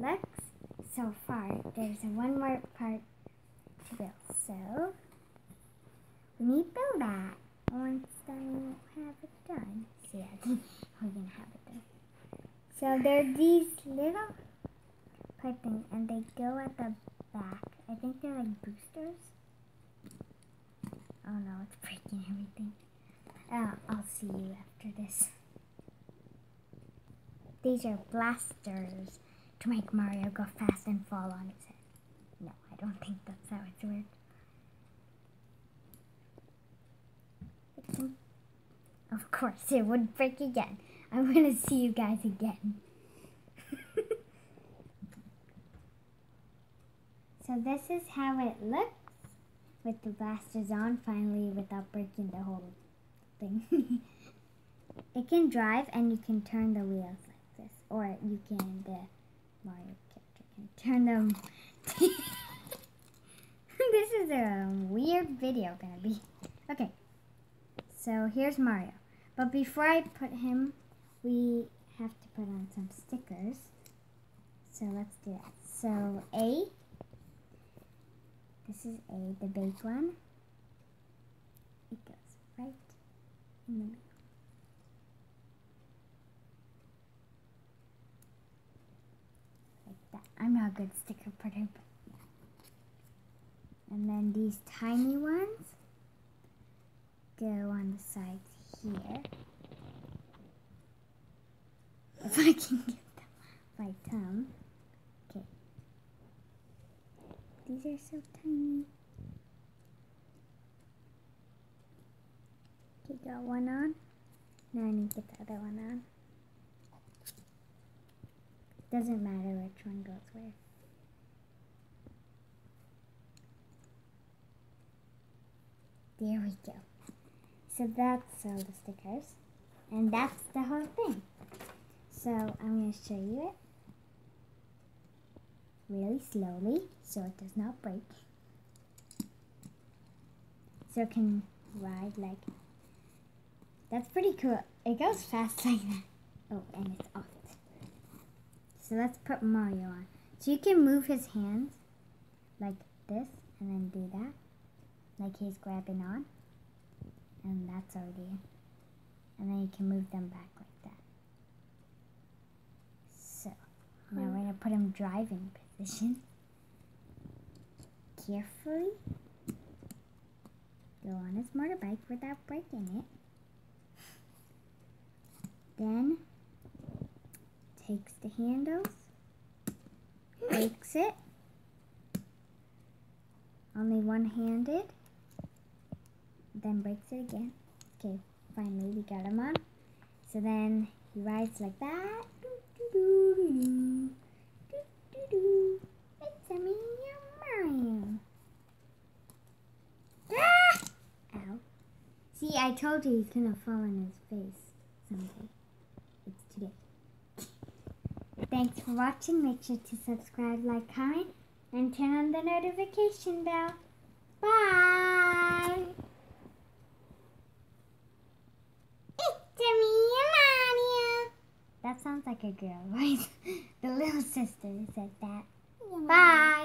looks so far. There's one more part to build. So we need to build that. Once then we'll have it done. So yeah, we're gonna have it done. So there are these little pipe things, and they go at the back. I think they're like boosters. Oh no, it's breaking everything. I'll see you after this. These are blasters to make Mario go fast and fall on his head. No, I don't think that's how it's worked. Of course, it would break again. I'm gonna see you guys again. So this is how it looks with the blasters on, finally, without breaking the whole thing. It can drive and you can turn the wheels like this, or you can, the Mario character can turn them. This is a weird video gonna be. Okay, so here's Mario. But before I put him, we have to put on some stickers. So let's do that. So A, this is A, the big one. It goes right in the middle. Like that. I'm not a good sticker putter. And then these tiny ones go on the sides here. If I can get them by tongue. Okay. These are so tiny. Okay, got one on. Now I need to get the other one on. Doesn't matter which one goes where. There we go. So that's all the stickers. And that's the whole thing. So I'm going to show you it really slowly so it does not break. So it can ride like, that's pretty cool. It goes fast like that. Oh, and it's off. So let's put Mario on. So you can move his hands like this and then do that. Like he's grabbing on. And that's already in. And then you can move them back like that. So now we're going to put him driving position. Carefully go on his motorbike without breaking it. Then takes the handles, breaks it, only one-handed, then breaks it again. Okay, finally we got him on. So then he rides like that. It's a me, Mario. Ah! Ow. See, I told you he's gonna fall on his face someday. It's today. Thanks for watching. Make sure to subscribe, like, comment, and turn on the notification bell. Bye! It's me, Mario. That sounds like a girl, right? The little sister said that. Bye!